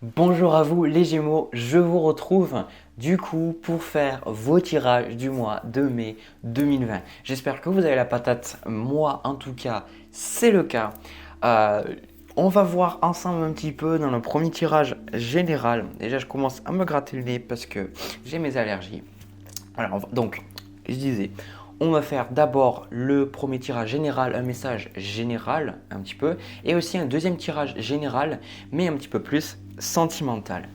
Bonjour à vous les Gémeaux, je vous retrouve du coup pour faire vos tirages du mois de mai 2020. J'espère que vous avez la patate, moi en tout cas c'est le cas. Euh, on va voir ensemble un petit peu dans le premier tirage général. Déjà je commence à me gratter le nez parce que j'ai mes allergies. Alors, donc, je disais, on va faire d'abord le premier tirage général, un message général un petit peu, et aussi un deuxième tirage général, mais un petit peu plus sentimental.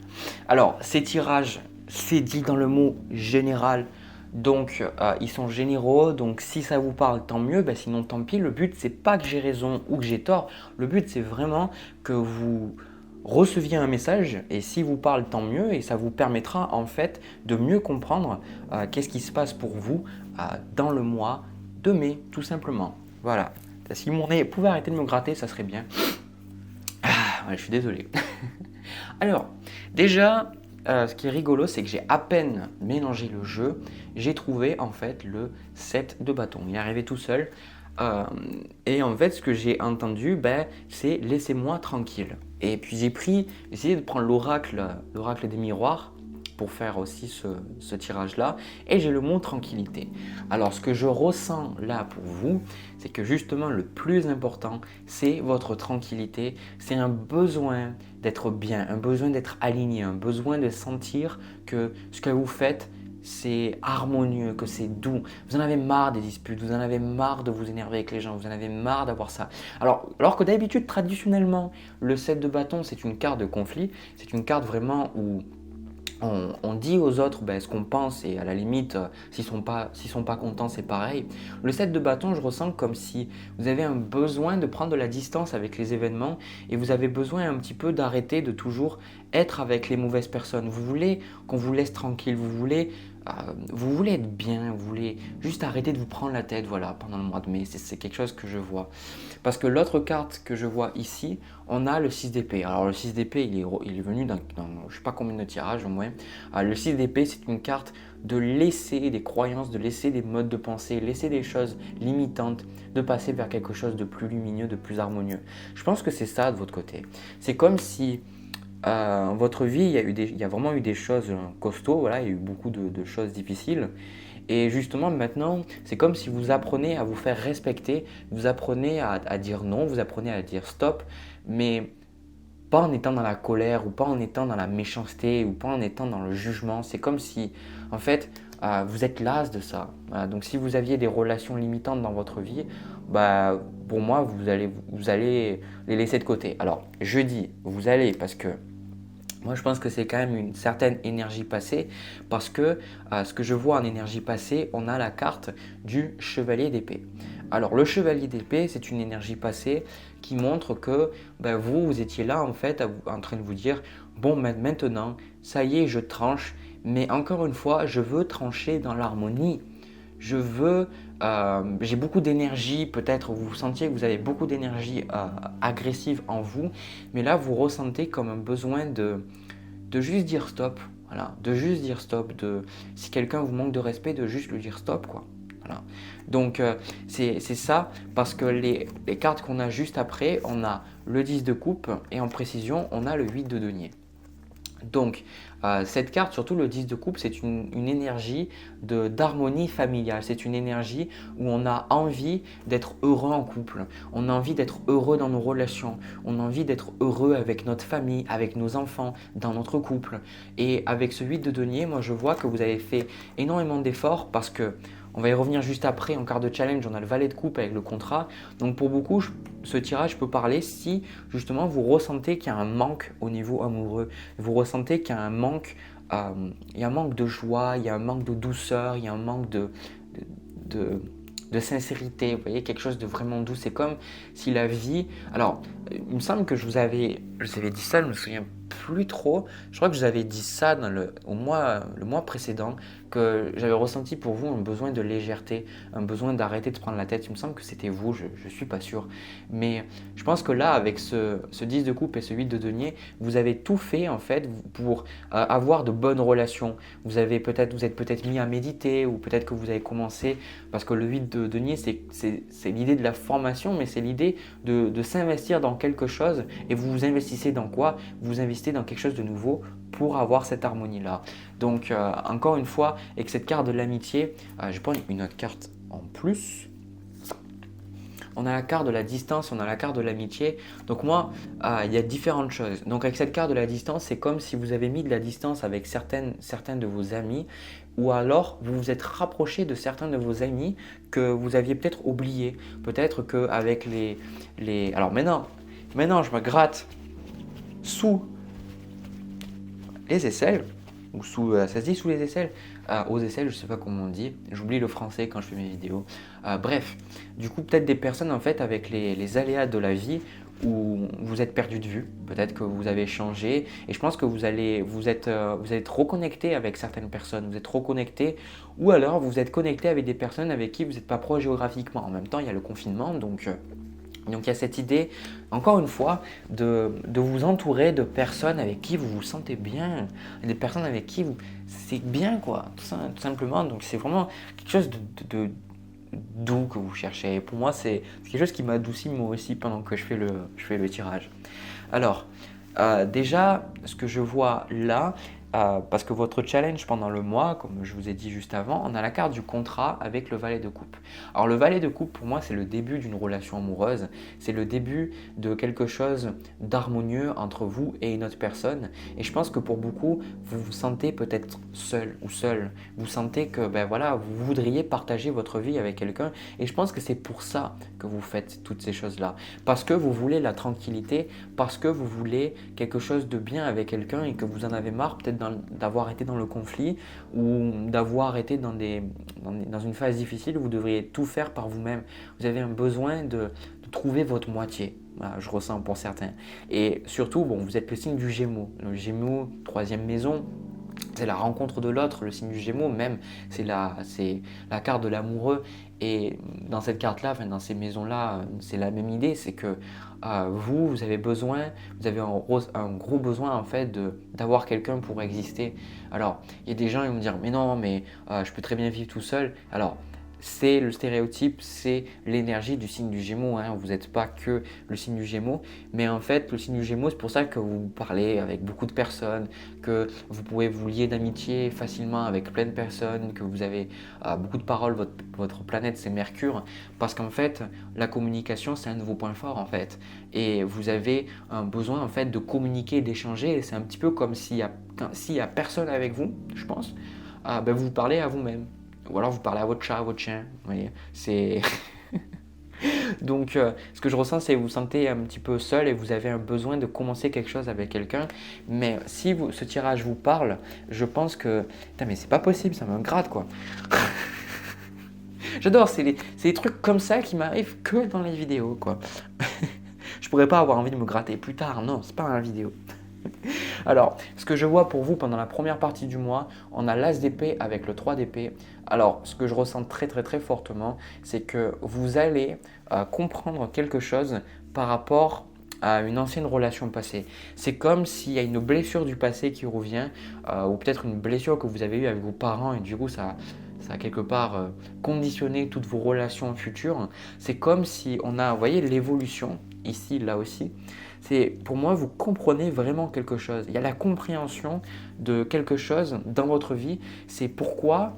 Alors, ces tirages, c'est dit dans le mot général, donc ils sont généraux, donc si ça vous parle, tant mieux, ben, sinon tant pis. Le but, c'est pas que j'ai raison ou que j'ai tort, le but, c'est vraiment que vous receviez un message et si vous parle tant mieux et ça vous permettra en fait de mieux comprendre qu'est-ce qui se passe pour vous dans le mois de mai tout simplement. Voilà. Si mon nez pouvait arrêter de me gratter, ça serait bien. Ouais, je suis désolé. Alors, déjà, ce qui est rigolo, c'est que j'ai à peine mélangé le jeu, j'ai trouvé en fait le 7 de bâton. Il est arrivé tout seul. Euh, et en fait, ce que j'ai entendu, ben, c'est laissez-moi tranquille. Et puis j'ai essayé de prendre l'oracle des miroirs pour faire aussi ce tirage-là. Et j'ai le mot tranquillité. Alors, ce que je ressens là pour vous, c'est que justement le plus important, c'est votre tranquillité. C'est un besoin d'être bien, un besoin d'être aligné, un besoin de sentir que ce que vous faites, c'est harmonieux, que c'est doux. Vous en avez marre des disputes, vous en avez marre de vous énerver avec les gens, vous en avez marre d'avoir ça. Alors que d'habitude, traditionnellement, le 7 de bâton, c'est une carte de conflit, c'est une carte vraiment où on dit aux autres ce qu'on pense et à la limite, s'ils ne sont pas contents, c'est pareil. Le 7 de bâton, je ressens comme si vous avez un besoin de prendre de la distance avec les événements et vous avez besoin un petit peu d'arrêter de toujours être avec les mauvaises personnes. Vous voulez qu'on vous laisse tranquille, vous voulez être bien, vous voulez juste arrêter de vous prendre la tête pendant le mois de mai. C'est quelque chose que je vois. Parce que l'autre carte que je vois ici, on a le 6 d'épée. Alors le 6 d'épée, il est venu dans je ne sais pas combien de tirages au moins. Le 6 d'épée, c'est une carte de laisser des croyances, de laisser des modes de pensée, laisser des choses limitantes, de passer vers quelque chose de plus lumineux, de plus harmonieux. Je pense que c'est ça de votre côté. C'est comme si votre vie, il y a vraiment eu des choses costauds, voilà, il y a eu beaucoup de choses difficiles. Et justement, maintenant, c'est comme si vous apprenez à vous faire respecter, vous apprenez à dire non, vous apprenez à dire stop, mais pas en étant dans la colère ou pas en étant dans la méchanceté ou pas en étant dans le jugement. C'est comme si, en fait, vous êtes las de ça. Voilà. Donc, si vous aviez des relations limitantes dans votre vie, pour moi, vous allez les laisser de côté. Alors, je dis vous allez parce que moi, je pense que c'est quand même une certaine énergie passée parce que ce que je vois en énergie passée, on a la carte du chevalier d'épée. Alors, le chevalier d'épée, c'est une énergie passée qui montre que vous étiez là en fait en train de vous dire bon, maintenant, ça y est, je tranche, mais encore une fois, je veux trancher dans l'harmonie. J'ai beaucoup d'énergie, peut-être vous sentiez que vous avez beaucoup d'énergie agressive en vous, mais là vous ressentez comme un besoin de juste dire stop, voilà, de juste dire stop, si quelqu'un vous manque de respect, de juste lui dire stop, quoi. Voilà. Donc c'est ça, parce que les cartes qu'on a juste après, on a le 10 de coupe et en précision, on a le 8 de denier. Donc, cette carte, surtout le 10 de coupe, c'est une énergie d'harmonie familiale. C'est une énergie où on a envie d'être heureux en couple. On a envie d'être heureux dans nos relations. On a envie d'être heureux avec notre famille, avec nos enfants, dans notre couple. Et avec ce 8 de denier, moi je vois que vous avez fait énormément d'efforts parce que on va y revenir juste après. En quart de challenge, on a le valet de coupe avec le contrat. Donc pour beaucoup, ce tirage peut parler si justement vous ressentez qu'il y a un manque au niveau amoureux. Vous ressentez qu'il y a un manque, il y a un manque de joie, il y a un manque de douceur, il y a un manque de, de sincérité. Vous voyez, quelque chose de vraiment doux. C'est comme si la vie… Alors, il me semble que je vous avais dit ça, je me souviens plus trop. Je crois que je vous avais dit ça le mois précédent, que j'avais ressenti pour vous un besoin de légèreté, un besoin d'arrêter de se prendre la tête. Il me semble que c'était vous, je ne suis pas sûr. Mais je pense que là, avec ce 10 de coupe et ce 8 de denier, vous avez tout fait en fait pour avoir de bonnes relations. Vous êtes peut-être mis à méditer ou peut-être que vous avez commencé, parce que le 8 de denier, c'est l'idée de la formation, mais c'est l'idée de s'investir dans quelque chose. Et vous vous investissez dans quoi? Vous investissez dans quelque chose de nouveau pour avoir cette harmonie-là. Donc, encore une fois, avec cette carte de l'amitié, je prends une autre carte en plus. On a la carte de la distance, on a la carte de l'amitié. Donc moi, il y a différentes choses. Donc avec cette carte de la distance, c'est comme si vous avez mis de la distance avec certains de vos amis, ou alors vous vous êtes rapproché de certains de vos amis que vous aviez peut-être oubliés. Peut-être qu'avec les... Alors maintenant, je me gratte sous les aisselles, ou ça se dit sous les aisselles, aux aisselles, je ne sais pas comment on dit, j'oublie le français quand je fais mes vidéos. Bref, du coup peut-être des personnes en fait avec les aléas de la vie où vous êtes perdu de vue, peut-être que vous avez changé et je pense que vous êtes reconnecté avec certaines personnes, vous êtes reconnecté ou alors vous êtes connecté avec des personnes avec qui vous n'êtes pas proche géographiquement. En même temps, il y a le confinement, donc il y a cette idée, encore une fois, de vous entourer de personnes avec qui vous vous sentez bien, des personnes avec qui c'est bien quoi, tout simplement. Donc c'est vraiment quelque chose de doux que vous cherchez. Et pour moi, c'est quelque chose qui m'adoucit moi aussi pendant que je fais le tirage. Alors, déjà, ce que je vois là, parce que votre challenge pendant le mois, comme je vous ai dit juste avant, on a la carte du contrat avec le valet de coupe. Alors le valet de coupe, pour moi, c'est le début d'une relation amoureuse, c'est le début de quelque chose d'harmonieux entre vous et une autre personne. Et je pense que pour beaucoup, vous vous sentez peut-être seul ou seul. Vous sentez que vous voudriez partager votre vie avec quelqu'un. Et je pense que c'est pour ça que vous faites toutes ces choses-là. Parce que vous voulez la tranquillité, parce que vous voulez quelque chose de bien avec quelqu'un et que vous en avez marre peut-être d'avoir été dans le conflit ou d'avoir été dans une phase difficile où vous devriez tout faire par vous-même. Vous avez un besoin de trouver votre moitié. Voilà, je ressens pour certains. Et surtout, vous êtes le signe du Gémeaux. Le Gémeaux, troisième maison, c'est la rencontre de l'autre. Le signe du Gémeaux même, c'est la carte de l'amoureux. Et dans cette carte-là, dans ces maisons-là, c'est la même idée, c'est que vous avez un gros besoin en fait d'avoir quelqu'un pour exister. Alors, il y a des gens qui vont me dire, mais non, mais je peux très bien vivre tout seul. Alors, c'est le stéréotype, c'est l'énergie du signe du Gémeaux. Hein. Vous n'êtes pas que le signe du Gémeaux, mais en fait, le signe du Gémeaux, c'est pour ça que vous parlez avec beaucoup de personnes, que vous pouvez vous lier d'amitié facilement avec plein de personnes, que vous avez beaucoup de paroles. Votre planète, c'est Mercure, parce qu'en fait, la communication, c'est un de vos points forts en fait. Et vous avez un besoin en fait de communiquer, d'échanger. Et c'est un petit peu comme s'il y a personne avec vous, je pense, vous parlez à vous-même. Ou alors vous parlez à votre chat, à votre chien. Vous voyez, c'est... Donc, ce que je ressens, c'est que vous vous sentez un petit peu seul et vous avez un besoin de commencer quelque chose avec quelqu'un. Mais si ce tirage vous parle, je pense que... Putain, mais c'est pas possible, ça me gratte quoi. J'adore, c'est des trucs comme ça qui m'arrivent que dans les vidéos quoi. Je pourrais pas avoir envie de me gratter plus tard, non, c'est pas dans la vidéo. Alors, ce que je vois pour vous pendant la première partie du mois, on a l'As d'épée avec le 3 d'épée. Alors, ce que je ressens très très très fortement, c'est que vous allez comprendre quelque chose par rapport à une ancienne relation passée. C'est comme s'il y a une blessure du passé qui revient, ou peut-être une blessure que vous avez eue avec vos parents et du coup ça a quelque part conditionné toutes vos relations futures. C'est comme si on a, vous voyez, l'évolution, ici, là aussi. C'est, pour moi, vous comprenez vraiment quelque chose. Il y a la compréhension de quelque chose dans votre vie. C'est pourquoi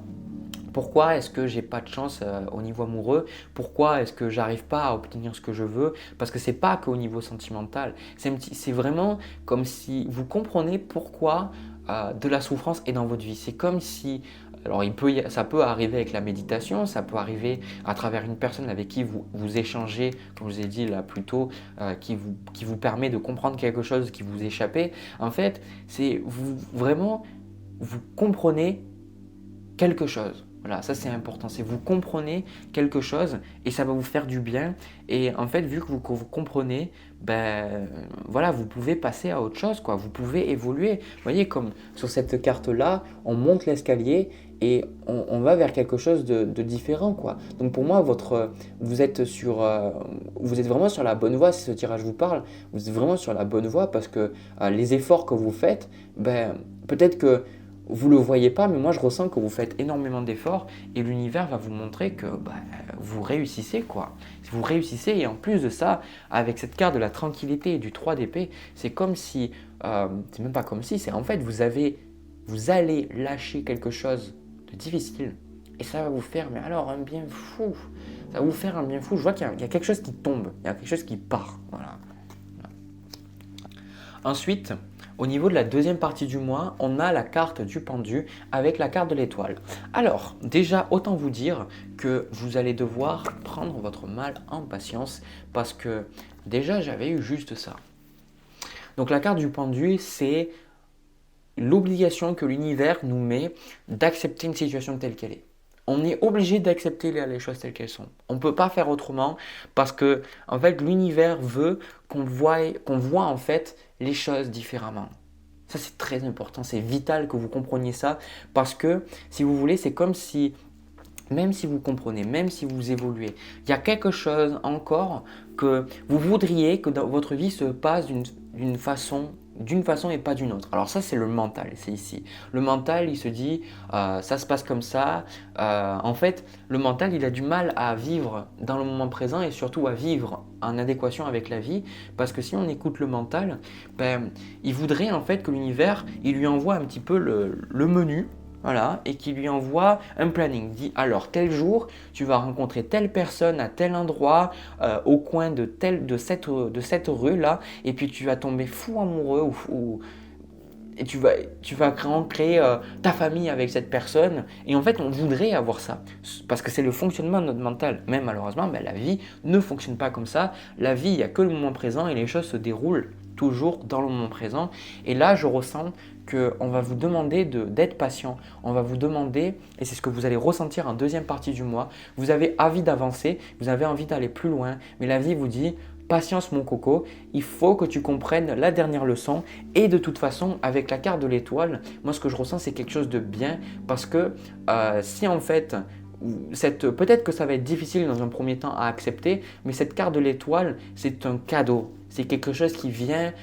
est-ce que j'ai pas de chance au niveau amoureux? Pourquoi est-ce que j'arrive pas à obtenir ce que je veux? Parce que c'est pas qu'au niveau sentimental. C'est vraiment comme si vous comprenez pourquoi de la souffrance est dans votre vie. C'est comme si, alors ça peut arriver avec la méditation, ça peut arriver à travers une personne avec qui vous échangez, comme je vous ai dit là plus tôt, qui vous permet de comprendre quelque chose qui vous échappait. En fait, c'est vous comprenez quelque chose. Voilà, ça c'est important, c'est vous comprenez quelque chose et ça va vous faire du bien. Et en fait, vu que vous comprenez, vous pouvez passer à autre chose, quoi. Vous pouvez évoluer. Vous voyez, comme sur cette carte-là, on monte l'escalier et on va vers quelque chose de différent, quoi. Donc pour moi, vous êtes vous êtes vraiment sur la bonne voie si ce tirage vous parle. Vous êtes vraiment sur la bonne voie parce que les efforts que vous faites, ben, peut-être que vous ne le voyez pas, mais moi je ressens que vous faites énormément d'efforts et l'univers va vous montrer que vous réussissez, quoi. Vous réussissez et en plus de ça, avec cette carte de la tranquillité et du 3 d'épée, c'est comme si, c'est même pas comme si, c'est en fait vous allez lâcher quelque chose de difficile et ça va vous faire, mais alors un bien fou. Ça va vous faire un bien fou. Je vois qu'il y a quelque chose qui tombe, il y a quelque chose qui part. Voilà. Ensuite, au niveau de la deuxième partie du mois, on a la carte du pendu avec la carte de l'étoile. Alors, déjà, autant vous dire que vous allez devoir prendre votre mal en patience parce que déjà, j'avais eu juste ça. Donc, la carte du pendu, c'est l'obligation que l'univers nous met d'accepter une situation telle qu'elle est. On est obligé d'accepter les choses telles qu'elles sont. On ne peut pas faire autrement parce que en fait, l'univers veut qu'on voit en fait les choses différemment. Ça, c'est très important, c'est vital que vous compreniez ça parce que si vous voulez, c'est comme si, même si vous comprenez, même si vous évoluez, il y a quelque chose encore que vous voudriez que dans votre vie se passe d'une façon et pas d'une autre. Alors ça, c'est le mental, c'est ici. Le mental, il se dit, ça se passe comme ça. En fait, le mental, il a du mal à vivre dans le moment présent et surtout à vivre en adéquation avec la vie. Parce que si on écoute le mental, il voudrait en fait que l'univers, il lui envoie un petit peu le menu. Voilà, et qui lui envoie un planning. Dit alors tel jour, tu vas rencontrer telle personne à tel endroit, au coin de cette rue là, et puis tu vas tomber fou amoureux et tu vas créer ta famille avec cette personne. Et en fait, on voudrait avoir ça parce que c'est le fonctionnement de notre mental. Mais malheureusement, la vie ne fonctionne pas comme ça. La vie, il n'y a que le moment présent et les choses se déroulent toujours dans le moment présent. Et là, je ressens qu'on va vous demander d'être patient. On va vous demander, et c'est ce que vous allez ressentir en deuxième partie du mois, vous avez envie d'avancer, vous avez envie d'aller plus loin, mais la vie vous dit, patience mon coco, il faut que tu comprennes la dernière leçon et de toute façon, avec la carte de l'étoile, moi ce que je ressens c'est quelque chose de bien parce que si en fait, peut-être que ça va être difficile dans un premier temps à accepter, mais cette carte de l'étoile, c'est un cadeau. C'est quelque chose qui vient,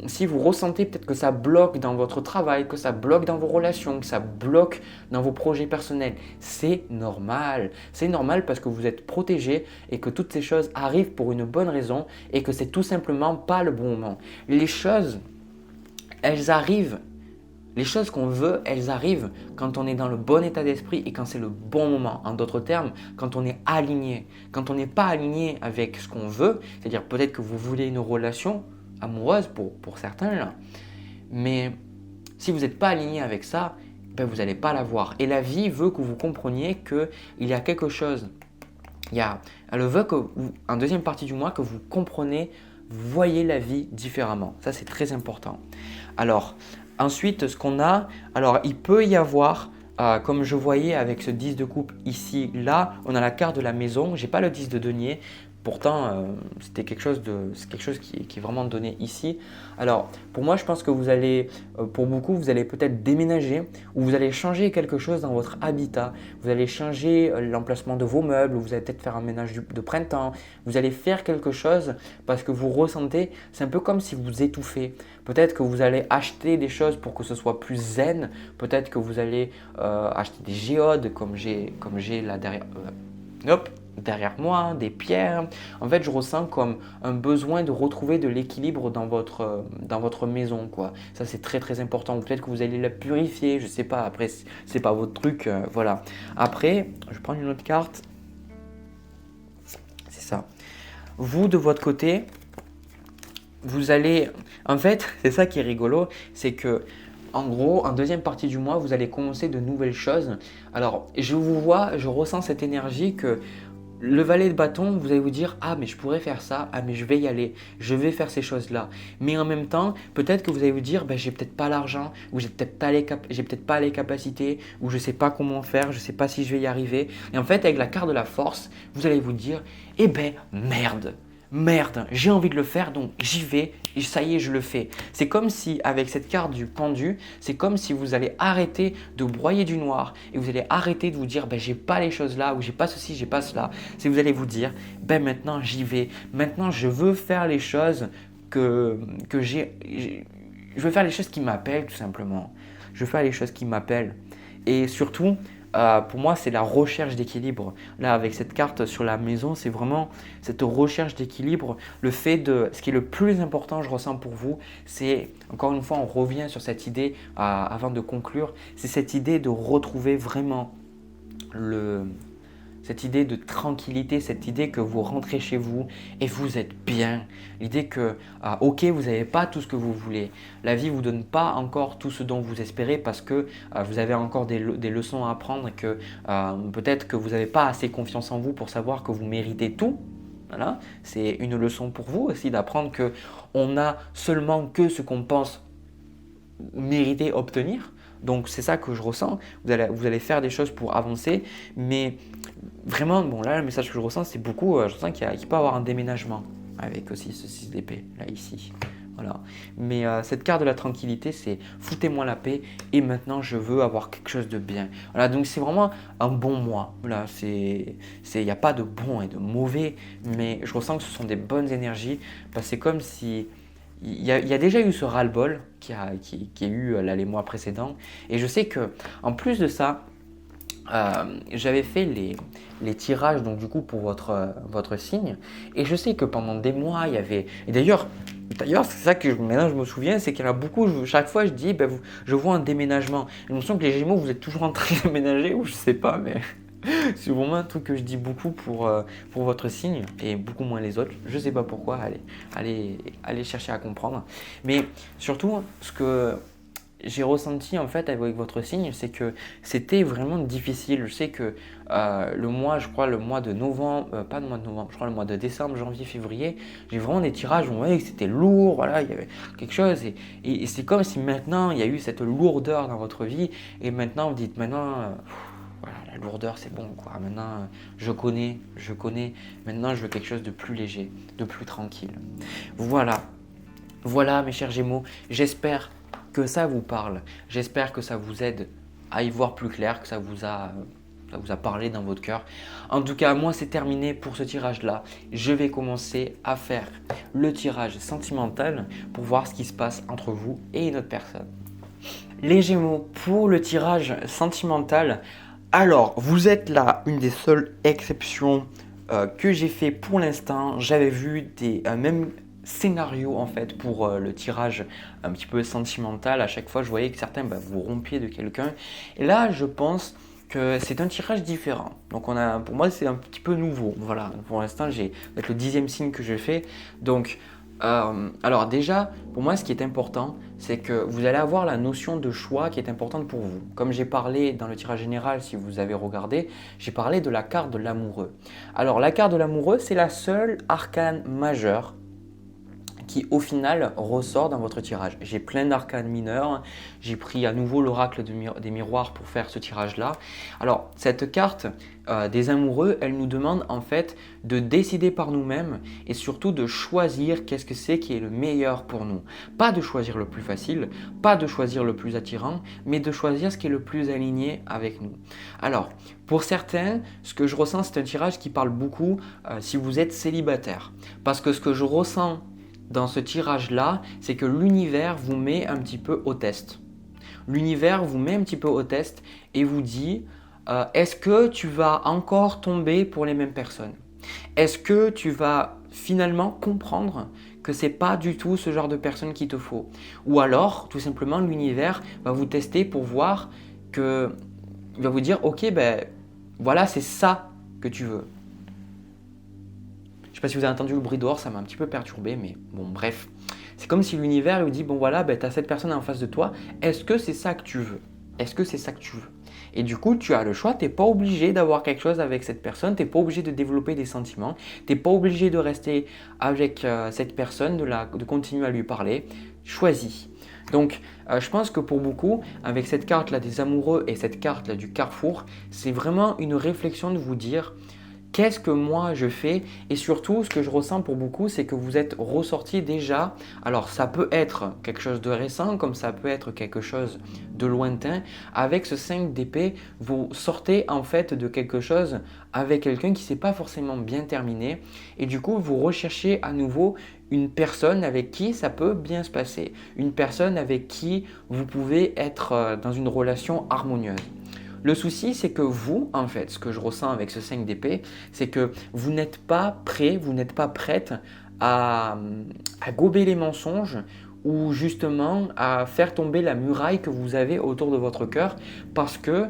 si vous ressentez peut-être que ça bloque dans votre travail, que ça bloque dans vos relations, que ça bloque dans vos projets personnels, c'est normal. C'est normal parce que vous êtes protégé et que toutes ces choses arrivent pour une bonne raison et que c'est tout simplement pas le bon moment. Les choses, elles arrivent. Les choses qu'on veut, elles arrivent quand on est dans le bon état d'esprit et quand c'est le bon moment. En d'autres termes, quand on est aligné. Quand on n'est pas aligné avec ce qu'on veut, c'est-à-dire peut-être que vous voulez une relation amoureuse pour certains là, mais si vous n'êtes pas aligné avec ça, vous n'allez pas l'avoir. Et la vie veut que vous compreniez qu'il y a quelque chose. Elle veut en deuxième partie du mois que vous compreniez, vous voyez la vie différemment. Ça, c'est très important. Alors, ensuite, ce qu'on a, alors il peut y avoir, comme je voyais avec ce 10 de coupe ici, là, on a la carte de la maison. Je n'ai pas le 10 de denier. Pourtant, c'est quelque chose qui est vraiment donné ici. Alors, pour moi, je pense que vous allez, pour beaucoup, vous allez peut-être déménager ou vous allez changer quelque chose dans votre habitat. Vous allez changer l'emplacement de vos meubles ou vous allez peut-être faire un ménage de printemps. Vous allez faire quelque chose parce que vous ressentez, c'est un peu comme si vous étouffez. Peut-être que vous allez acheter des choses pour que ce soit plus zen. Peut-être que vous allez acheter des géodes comme j'ai là derrière. Derrière moi, des pierres. En fait, je ressens comme un besoin de retrouver de l'équilibre dans votre maison, quoi. Ça, c'est très très important. Peut-être que vous allez la purifier, je sais pas. Après, c'est pas votre truc, voilà. Après, je prends une autre carte. C'est ça. Vous, de votre côté, vous allez… En fait, c'est ça qui est rigolo, c'est que en gros, en deuxième partie du mois, vous allez commencer de nouvelles choses. Alors, je vous vois, je ressens cette énergie que le valet de bâton, vous allez vous dire « Ah, mais je pourrais faire ça, ah, mais je vais y aller, je vais faire ces choses-là. » Mais en même temps, peut-être que vous allez vous dire « J'ai peut-être pas l'argent, ou j'ai peut-être pas les capacités, ou je sais pas comment faire, je sais pas si je vais y arriver. » Et en fait, avec la carte de la force, vous allez vous dire « Eh ben, merde !» merde, j'ai envie de le faire, donc j'y vais et ça y est, je le fais. C'est comme si, avec cette carte du pendu, c'est comme si vous allez arrêter de broyer du noir et vous allez arrêter de vous dire, ben, j'ai pas les choses là ou j'ai pas ceci, j'ai pas cela. C'est vous allez vous dire, ben maintenant j'y vais, maintenant je veux faire les choses que je veux faire les choses qui m'appellent tout simplement. Je veux faire les choses qui m'appellent. Et surtout, pour moi, c'est la recherche d'équilibre. Là, avec cette carte sur la maison, c'est vraiment cette recherche d'équilibre. Le fait de, ce qui est le plus important, je ressens pour vous, c'est, encore une fois, on revient sur cette idée, avant de conclure, c'est cette idée de retrouver vraiment cette idée de tranquillité, cette idée que vous rentrez chez vous et vous êtes bien. L'idée que, ok, vous n'avez pas tout ce que vous voulez. La vie ne vous donne pas encore tout ce dont vous espérez parce que vous avez encore des leçons à apprendre et que peut-être que vous n'avez pas assez confiance en vous pour savoir que vous méritez tout. Voilà. C'est une leçon pour vous aussi d'apprendre qu'on n'a seulement que ce qu'on pense mériter, obtenir. Donc c'est ça que je ressens. Vous allez faire des choses pour avancer, mais vraiment, bon là le message que je ressens c'est beaucoup, je ressens qu'il peut y avoir un déménagement avec aussi ce 6 d'épée, là ici. Voilà. Mais cette carte de la tranquillité c'est foutez-moi la paix et maintenant je veux avoir quelque chose de bien. Voilà, donc c'est vraiment un bon mois. Voilà, il n'y a pas de bon et de mauvais, mais je ressens que ce sont des bonnes énergies parce que c'est comme si il y a déjà eu ce ras-le-bol qui a eu là, les mois précédents. Et je sais que en plus de ça, j'avais fait les tirages donc, du coup, pour votre signe. Et je sais que pendant des mois, il y avait… Et d'ailleurs, c'est ça que maintenant je me souviens, c'est qu'il y en a beaucoup, chaque fois je dis, ben, je vois un déménagement. J'ai l'impression que les Gémeaux, vous êtes toujours en train de déménager ou je sais pas, mais… C'est vraiment un truc que je dis beaucoup pour votre signe et beaucoup moins les autres. Je ne sais pas pourquoi, allez chercher à comprendre. Mais surtout, ce que j'ai ressenti en fait avec votre signe, c'est que c'était vraiment difficile. Je sais que le mois de novembre, pas le mois de novembre, je crois le mois de décembre, janvier, février, j'ai vraiment des tirages où on voyait que c'était lourd, voilà, il y avait quelque chose. Et c'est comme si maintenant il y a eu cette lourdeur dans votre vie et maintenant vous dites voilà, la lourdeur c'est bon quoi. Maintenant je connais. Maintenant je veux quelque chose de plus léger, de plus tranquille. Voilà mes chers Gémeaux. J'espère que ça vous parle. J'espère que ça vous aide à y voir plus clair, que ça vous a parlé dans votre cœur. En tout cas, moi c'est terminé pour ce tirage-là. Je vais commencer à faire le tirage sentimental pour voir ce qui se passe entre vous et une autre personne. Les Gémeaux, pour le tirage sentimental, alors, vous êtes là une des seules exceptions que j'ai fait pour l'instant. J'avais vu des mêmes scénarios en fait pour le tirage un petit peu sentimental. À chaque fois, je voyais que certains vous rompiez de quelqu'un. Et là, je pense que c'est un tirage différent. Donc, pour moi, c'est un petit peu nouveau. Voilà, pour l'instant, c'est le 10e signe que je fais. Donc, alors déjà, pour moi, ce qui est important, c'est que vous allez avoir la notion de choix qui est importante pour vous. Comme j'ai parlé dans le tirage général, si vous avez regardé, j'ai parlé de la carte de l'amoureux. Alors, la carte de l'amoureux, c'est la seule arcane majeure qui au final ressort dans votre tirage. J'ai plein d'arcanes mineurs, j'ai pris à nouveau l'oracle des miroirs pour faire ce tirage-là. Alors cette carte des amoureux, elle nous demande en fait de décider par nous-mêmes et surtout de choisir qu'est-ce que c'est qui est le meilleur pour nous. Pas de choisir le plus facile, pas de choisir le plus attirant, mais de choisir ce qui est le plus aligné avec nous. Alors, pour certains, ce que je ressens, c'est un tirage qui parle beaucoup si vous êtes célibataire. Parce que ce que je ressens dans ce tirage-là, c'est que l'univers vous met un petit peu au test. L'univers vous met un petit peu au test et vous dit est-ce que tu vas encore tomber pour les mêmes personnes? Est-ce que tu vas finalement comprendre que ce n'est pas du tout ce genre de personne qu'il te faut? Ou alors, tout simplement, l'univers va vous tester pour voir que… Il va vous dire ok, ben voilà, c'est ça que tu veux. Je ne sais pas si vous avez entendu le bruit dehors, ça m'a un petit peu perturbé, mais bon, bref. C'est comme si l'univers lui dit, bon voilà, tu as cette personne en face de toi, est-ce que c'est ça que tu veux? Est-ce que c'est ça que tu veux? Et du coup, tu as le choix, tu n'es pas obligé d'avoir quelque chose avec cette personne, tu n'es pas obligé de développer des sentiments, tu n'es pas obligé de rester avec cette personne, de continuer à lui parler. Choisis. Donc, je pense que pour beaucoup, avec cette carte-là des amoureux et cette carte-là du carrefour, c'est vraiment une réflexion de vous dire… qu'est-ce que moi je fais? Et surtout, ce que je ressens pour beaucoup, c'est que vous êtes ressorti déjà. Alors, ça peut être quelque chose de récent, comme ça peut être quelque chose de lointain. Avec ce 5 d'épée, vous sortez en fait de quelque chose avec quelqu'un qui ne s'est pas forcément bien terminé. Et du coup, vous recherchez à nouveau une personne avec qui ça peut bien se passer. Une personne avec qui vous pouvez être dans une relation harmonieuse. Le souci, c'est que vous, en fait, ce que je ressens avec ce 5 d'épée, c'est que vous n'êtes pas prêt, vous n'êtes pas prête à, à gober les mensonges ou justement à faire tomber la muraille que vous avez autour de votre cœur parce que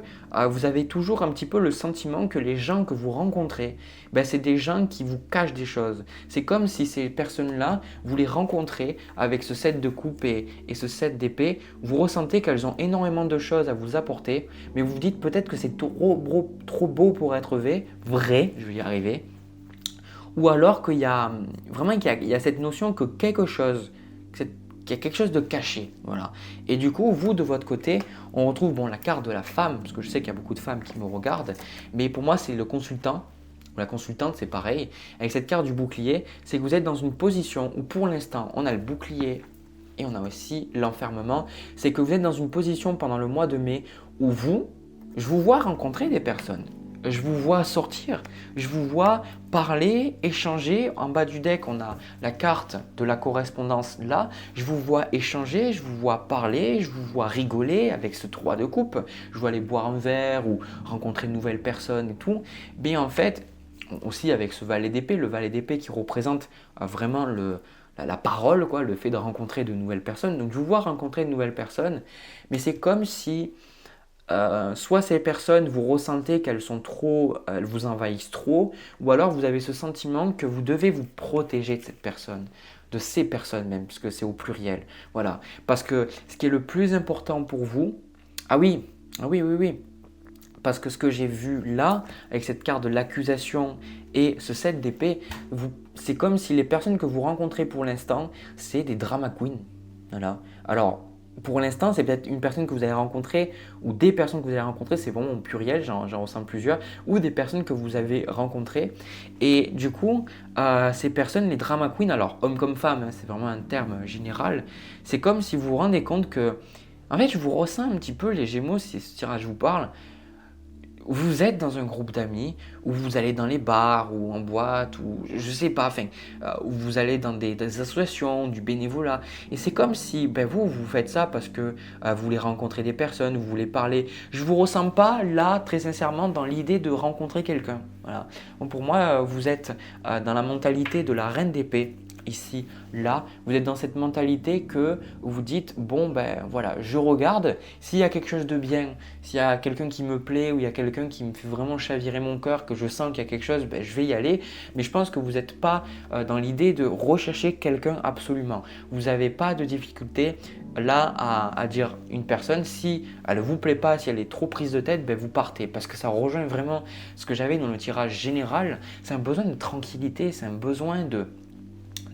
vous avez toujours un petit peu le sentiment que les gens que vous rencontrez, c'est des gens qui vous cachent des choses. C'est comme si ces personnes-là, vous les rencontrez avec ce 7 de coupe et ce 7 d'épée, vous ressentez qu'elles ont énormément de choses à vous apporter, mais vous vous dites peut-être que c'est trop beau pour être vrai, je vais y arriver. Ou alors qu'il y a vraiment qu'il y a cette notion que quelque chose, qu'il y a quelque chose de caché. Voilà. Et du coup, vous, de votre côté, on retrouve la carte de la femme, parce que je sais qu'il y a beaucoup de femmes qui me regardent, mais pour moi, c'est le consultant. La consultante, c'est pareil. Avec cette carte du bouclier, c'est que vous êtes dans une position où pour l'instant, on a le bouclier et on a aussi l'enfermement. C'est que vous êtes dans une position pendant le mois de mai où je vous vois rencontrer des personnes. Je vous vois sortir, je vous vois parler, échanger. En bas du deck, on a la carte de la correspondance là. Je vous vois échanger, je vous vois parler, je vous vois rigoler avec ce 3 de coupe. Je vous vois aller boire un verre ou rencontrer de nouvelles personnes et tout. Mais en fait, aussi avec ce valet d'épée, le valet d'épée qui représente vraiment la parole, quoi, le fait de rencontrer de nouvelles personnes. Donc je vous vois rencontrer de nouvelles personnes, mais c'est comme si soit ces personnes, vous ressentez qu'elles sont trop, elles vous envahissent trop, ou alors vous avez ce sentiment que vous devez vous protéger de cette personne, de ces personnes même, puisque c'est au pluriel. Voilà. Parce que ce qui est le plus important pour vous, oui. Parce que ce que j'ai vu là, avec cette carte de l'accusation et ce 7 d'épée, c'est comme si les personnes que vous rencontrez pour l'instant, c'est des drama queens. Voilà. Alors, pour l'instant, c'est peut-être une personne que vous avez rencontrée ou des personnes que vous avez rencontrées, c'est vraiment au pluriel, j'en ressens plusieurs, ou des personnes que vous avez rencontrées. Et du coup, ces personnes, les drama queens, alors hommes comme femmes, hein, c'est vraiment un terme général, c'est comme si vous vous rendez compte que, en fait, je vous ressens un petit peu les Gémeaux, si ce tirage vous parle. Vous êtes dans un groupe d'amis, où vous allez dans les bars, ou en boîte, ou je sais pas, où vous allez dans des associations, du bénévolat. Et c'est comme si vous faites ça parce que vous voulez rencontrer des personnes, vous voulez parler. Je ne vous ressens pas là, très sincèrement, dans l'idée de rencontrer quelqu'un. Voilà. Donc pour moi, vous êtes dans la mentalité de la reine d'épée. Ici, là, vous êtes dans cette mentalité que vous dites, voilà, je regarde, s'il y a quelque chose de bien, s'il y a quelqu'un qui me plaît ou il y a quelqu'un qui me fait vraiment chavirer mon cœur, que je sens qu'il y a quelque chose, je vais y aller. Mais je pense que vous n'êtes pas dans l'idée de rechercher quelqu'un absolument. Vous n'avez pas de difficulté là à dire une personne, si elle ne vous plaît pas, si elle est trop prise de tête, vous partez. Parce que ça rejoint vraiment ce que j'avais dans le tirage général. C'est un besoin de tranquillité, c'est un besoin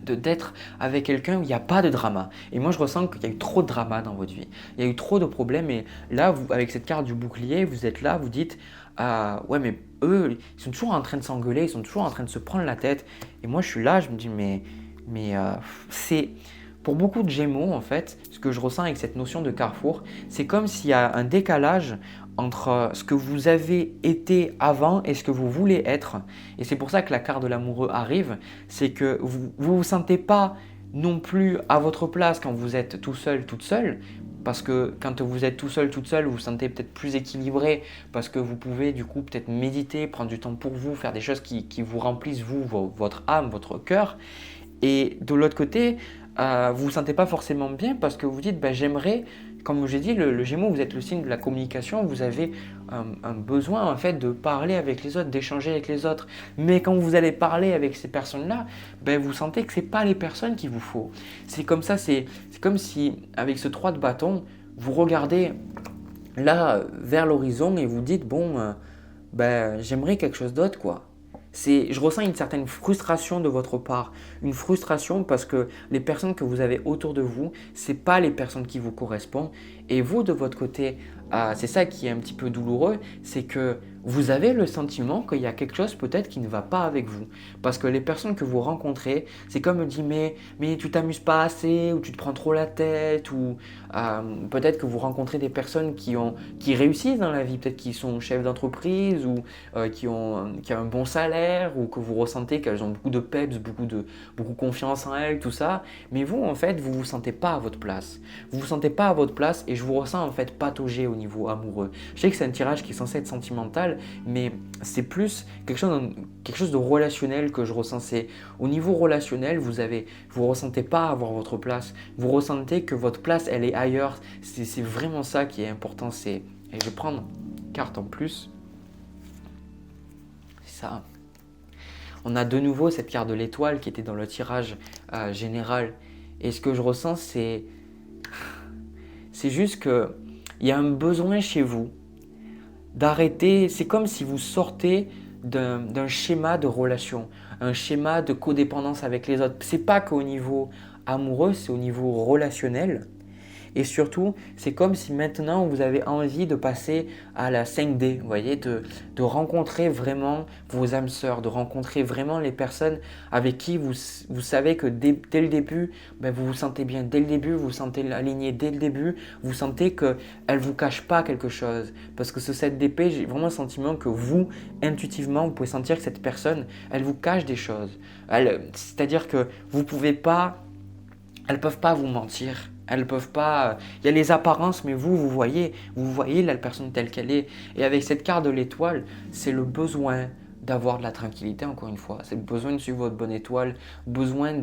d'être avec quelqu'un où il n'y a pas de drama. Et moi, je ressens qu'il y a eu trop de drama dans votre vie. Il y a eu trop de problèmes. Et là, avec cette carte du bouclier, vous êtes là, vous dites ouais, mais eux, ils sont toujours en train de s'engueuler, ils sont toujours en train de se prendre la tête. Et moi, je suis là, je me dis c'est. Pour beaucoup de Gémeaux, en fait, ce que je ressens avec cette notion de carrefour, c'est comme s'il y a un décalage entre ce que vous avez été avant et ce que vous voulez être. Et c'est pour ça que la carte de l'amoureux arrive, c'est que vous ne vous sentez pas non plus à votre place quand vous êtes tout seul, toute seule, parce que quand vous êtes tout seul, toute seule, vous vous sentez peut-être plus équilibré, parce que vous pouvez du coup peut-être méditer, prendre du temps pour vous, faire des choses qui vous remplissent, votre âme, votre cœur. Et de l'autre côté, vous ne vous sentez pas forcément bien parce que vous dites j'aimerais, comme j'ai dit, le Gémeaux, vous êtes le signe de la communication, vous avez un besoin en fait de parler avec les autres, d'échanger avec les autres. Mais quand vous allez parler avec ces personnes-là, vous sentez que ce n'est pas les personnes qu'il vous faut. C'est comme ça, c'est comme si avec ce 3 de bâton, vous regardez là vers l'horizon et vous dites j'aimerais quelque chose d'autre quoi. Je ressens une certaine frustration de votre part, une frustration parce que les personnes que vous avez autour de vous, ce n'est pas les personnes qui vous correspondent. Et vous, de votre côté, c'est ça qui est un petit peu douloureux, c'est que vous avez le sentiment qu'il y a quelque chose peut-être qui ne va pas avec vous. Parce que les personnes que vous rencontrez, c'est comme me dit mais tu t'amuses pas assez, ou tu te prends trop la tête, ou peut-être que vous rencontrez des personnes qui réussissent dans la vie, peut-être qui sont chefs d'entreprise, ou qui ont un bon salaire, ou que vous ressentez qu'elles ont beaucoup de peps, beaucoup confiance en elles, tout ça. Mais vous, en fait, vous ne vous sentez pas à votre place. Vous ne vous sentez pas à votre place et je vous ressens en fait patauger au niveau amoureux. Je sais que c'est un tirage qui est censé être sentimental, mais c'est plus quelque chose de relationnel que je ressens. C'est au niveau relationnel, vous ressentez pas avoir votre place. Vous ressentez que votre place, elle est ailleurs. C'est vraiment ça qui est important. Et je vais prendre une carte en plus. C'est ça. On a de nouveau cette carte de l'étoile qui était dans le tirage général. Et ce que je ressens, c'est juste qu'il y a un besoin chez vous d'arrêter. C'est comme si vous sortez d'un schéma de relation, un schéma de codépendance avec les autres. Ce n'est pas qu'au niveau amoureux, c'est au niveau relationnel. Et surtout, c'est comme si maintenant vous avez envie de passer à la 5D, vous voyez, de rencontrer vraiment vos âmes sœurs, de rencontrer vraiment les personnes avec qui vous savez que dès le début, vous vous sentez bien. Dès le début, vous vous sentez aligné. Dès le début, vous sentez qu'elles ne vous cachent pas quelque chose. Parce que ce 7 d'épée, j'ai vraiment le sentiment que vous, intuitivement, vous pouvez sentir que cette personne, elle vous cache des choses. C'est-à-dire que vous pouvez pas, elles ne peuvent pas vous mentir. Elles peuvent pas. Il y a les apparences, mais vous voyez la personne telle qu'elle est. Et avec cette carte de l'étoile, c'est le besoin d'avoir de la tranquillité, encore une fois. C'est le besoin de suivre votre bonne étoile, besoin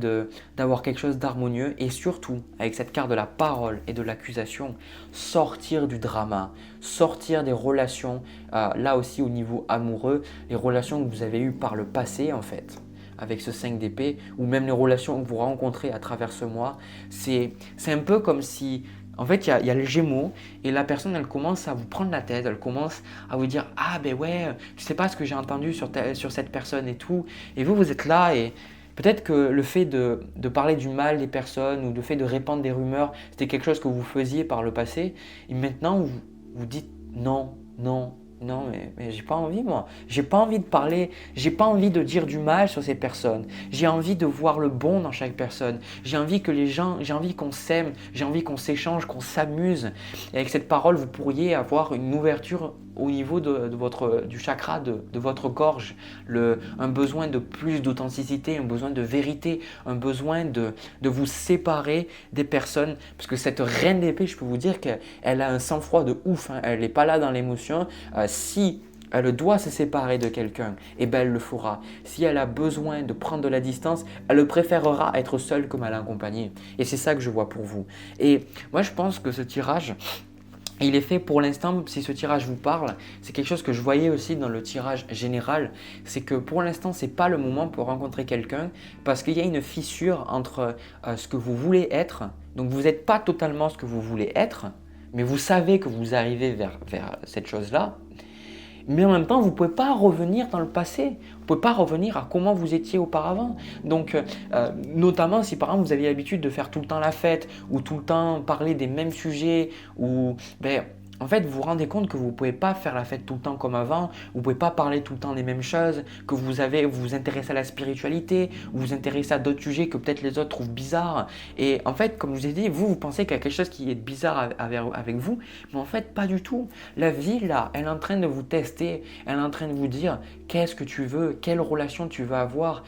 d'avoir quelque chose d'harmonieux. Et surtout, avec cette carte de la parole et de l'accusation, sortir du drama, sortir des relations, là aussi au niveau amoureux, les relations que vous avez eues par le passé, en fait. Avec ce 5 d'épée, ou même les relations que vous rencontrez à travers ce mois, c'est un peu comme si, en fait, il y a le Gémeaux et la personne, elle commence à vous prendre la tête, elle commence à vous dire « Ah ben ouais, tu sais pas ce que j'ai entendu sur cette personne et tout ». Et vous êtes là et peut-être que le fait de parler du mal des personnes ou le fait de répandre des rumeurs, c'était quelque chose que vous faisiez par le passé. Et maintenant, vous dites « Non, non ». Non, mais j'ai pas envie, moi. J'ai pas envie de parler, j'ai pas envie de dire du mal sur ces personnes. J'ai envie de voir le bon dans chaque personne. J'ai envie j'ai envie qu'on s'aime, j'ai envie qu'on s'échange, qu'on s'amuse. Et avec cette parole, vous pourriez avoir une ouverture au niveau du chakra de votre gorge, un besoin de plus d'authenticité, un besoin de vérité, un besoin de vous séparer des personnes. Parce que cette reine d'épée, je peux vous dire qu'elle a un sang-froid de ouf, hein. Elle n'est pas là dans l'émotion. Si elle doit se séparer de quelqu'un, eh ben elle le fera. Si elle a besoin de prendre de la distance, elle préférera être seule que mal accompagnée. Et c'est ça que je vois pour vous. Et moi, je pense que ce tirage, il est fait pour l'instant, si ce tirage vous parle, c'est quelque chose que je voyais aussi dans le tirage général, c'est que pour l'instant, ce n'est pas le moment pour rencontrer quelqu'un parce qu'il y a une fissure entre ce que vous voulez être, donc vous n'êtes pas totalement ce que vous voulez être, mais vous savez que vous arrivez vers cette chose-là. Mais en même temps, vous ne pouvez pas revenir dans le passé. Vous ne pouvez pas revenir à comment vous étiez auparavant. Donc, notamment si par exemple vous aviez l'habitude de faire tout le temps la fête ou tout le temps parler des mêmes sujets ou en fait, vous vous rendez compte que vous ne pouvez pas faire la fête tout le temps comme avant, vous ne pouvez pas parler tout le temps des mêmes choses, que vous vous intéressez à la spiritualité, vous vous intéressez à d'autres sujets que peut-être les autres trouvent bizarres. Et en fait, comme je vous ai dit, vous pensez qu'il y a quelque chose qui est bizarre avec vous, mais en fait, pas du tout. La vie, là, elle est en train de vous tester, elle est en train de vous dire qu'est-ce que tu veux, quelle relation tu veux avoir.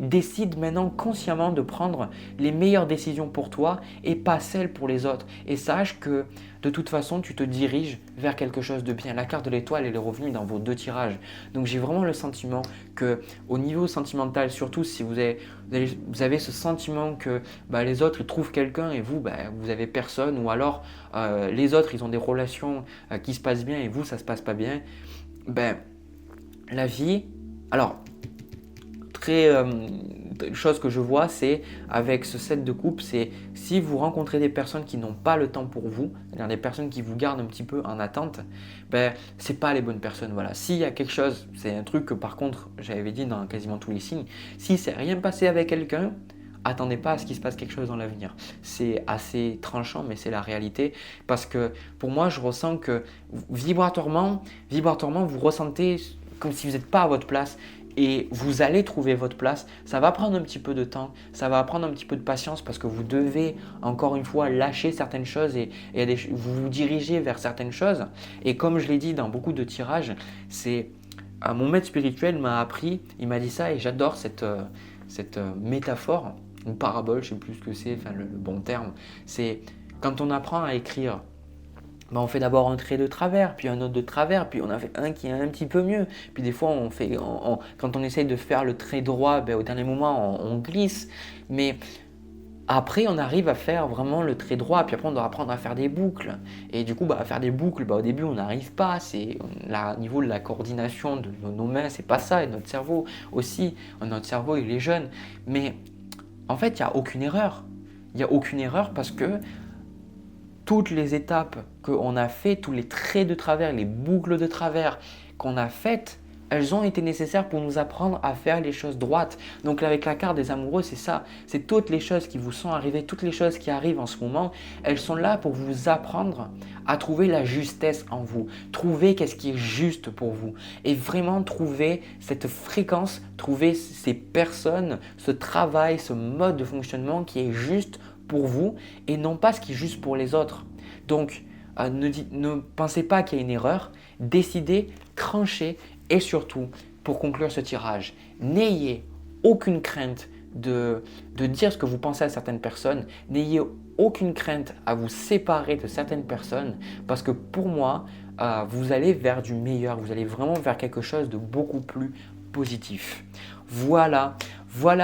Décide maintenant consciemment de prendre les meilleures décisions pour toi et pas celles pour les autres. Et sache que de toute façon, tu te diriges vers quelque chose de bien. La carte de l'étoile, elle est revenue dans vos 2 tirages. Donc, j'ai vraiment le sentiment qu'au niveau sentimental, surtout si vous avez ce sentiment que les autres ils trouvent quelqu'un et vous, vous avez personne, ou alors les autres, ils ont des relations qui se passent bien et vous, ça ne se passe pas bien, la vie… Alors, chose que je vois, c'est avec ce 7 de coupe, c'est si vous rencontrez des personnes qui n'ont pas le temps pour vous, c'est-à-dire des personnes qui vous gardent un petit peu en attente, c'est pas les bonnes personnes. Voilà. S'il y a quelque chose, c'est un truc que par contre j'avais dit dans quasiment tous les signes, si c'est rien passé avec quelqu'un, attendez pas à ce qu'il se passe quelque chose dans l'avenir. C'est assez tranchant, mais c'est la réalité. Parce que pour moi, je ressens que vibratoirement, vous ressentez comme si vous n'êtes pas à votre place. Et vous allez trouver votre place. Ça va prendre un petit peu de temps, ça va prendre un petit peu de patience parce que vous devez encore une fois lâcher certaines choses et vous vous dirigez vers certaines choses. Et comme je l'ai dit dans beaucoup de tirages, c'est mon maître spirituel m'a appris, il m'a dit ça et j'adore cette métaphore, une parabole, je ne sais plus ce que c'est, enfin le bon terme. C'est quand on apprend à écrire. Ben on fait d'abord un trait de travers, puis un autre de travers, puis on a fait un qui est un petit peu mieux. Puis des fois, quand on essaye de faire le trait droit, ben au dernier moment, on glisse. Mais après, on arrive à faire vraiment le trait droit, puis après, on doit apprendre à faire des boucles. Et du coup, à faire des boucles, au début, on n'arrive pas. Au niveau de la coordination de nos mains, c'est pas ça. Et notre cerveau aussi, notre cerveau, il est jeune. Mais en fait, il n'y a aucune erreur. Il n'y a aucune erreur parce que toutes les étapes qu'on a fait, tous les traits de travers, les boucles de travers qu'on a faites, elles ont été nécessaires pour nous apprendre à faire les choses droites. Donc avec la carte des amoureux, c'est ça. C'est toutes les choses qui vous sont arrivées, toutes les choses qui arrivent en ce moment, elles sont là pour vous apprendre à trouver la justesse en vous. Trouver qu'est-ce qui est juste pour vous. Et vraiment trouver cette fréquence, trouver ces personnes, ce travail, ce mode de fonctionnement qui est juste pour vous et non pas ce qui est juste pour les autres. Donc, ne pensez pas qu'il y a une erreur, décidez, tranchez et surtout, pour conclure ce tirage, n'ayez aucune crainte de dire ce que vous pensez à certaines personnes, n'ayez aucune crainte à vous séparer de certaines personnes parce que pour moi, vous allez vers du meilleur, vous allez vraiment vers quelque chose de beaucoup plus positif. Voilà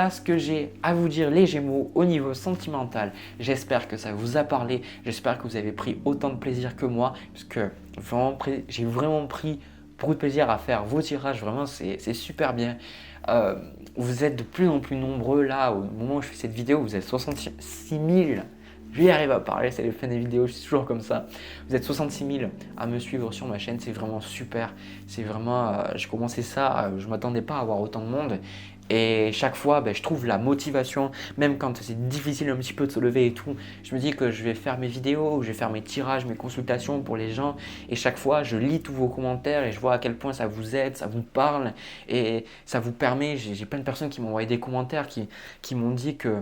ce que j'ai à vous dire les Gémeaux au niveau sentimental. J'espère que ça vous a parlé, j'espère que vous avez pris autant de plaisir que moi parce que j'ai vraiment pris beaucoup de plaisir à faire vos tirages, vraiment c'est super bien. Vous êtes de plus en plus nombreux là, au moment où je fais cette vidéo, vous êtes 66 000. Je vais arriver à parler, c'est les fins des vidéos, je suis toujours comme ça. Vous êtes 66 000 à me suivre sur ma chaîne, c'est vraiment super. C'est vraiment, j'ai commencé ça, je ne m'attendais pas à avoir autant de monde. Et chaque fois, je trouve la motivation, même quand c'est difficile un petit peu de se lever et tout. Je me dis que je vais faire mes vidéos, je vais faire mes tirages, mes consultations pour les gens. Et chaque fois, je lis tous vos commentaires et je vois à quel point ça vous aide, ça vous parle. Et ça vous permet, j'ai plein de personnes qui m'ont envoyé des commentaires qui m'ont dit que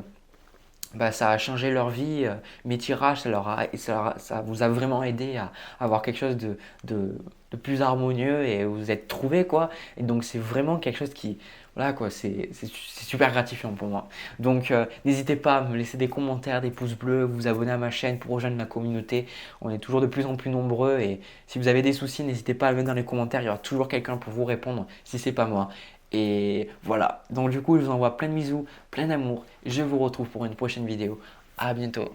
ça a changé leur vie, mes tirages, ça vous a vraiment aidé à avoir quelque chose de plus harmonieux et vous êtes trouvés quoi. Et donc c'est vraiment quelque chose qui, voilà quoi, c'est super gratifiant pour moi. Donc n'hésitez pas à me laisser des commentaires, des pouces bleus, vous abonner à ma chaîne pour rejoindre ma communauté. On est toujours de plus en plus nombreux et si vous avez des soucis, n'hésitez pas à le mettre dans les commentaires, il y aura toujours quelqu'un pour vous répondre si c'est pas moi. Et voilà, donc du coup je vous envoie plein de bisous, plein d'amour. Je vous retrouve pour une prochaine vidéo. À bientôt.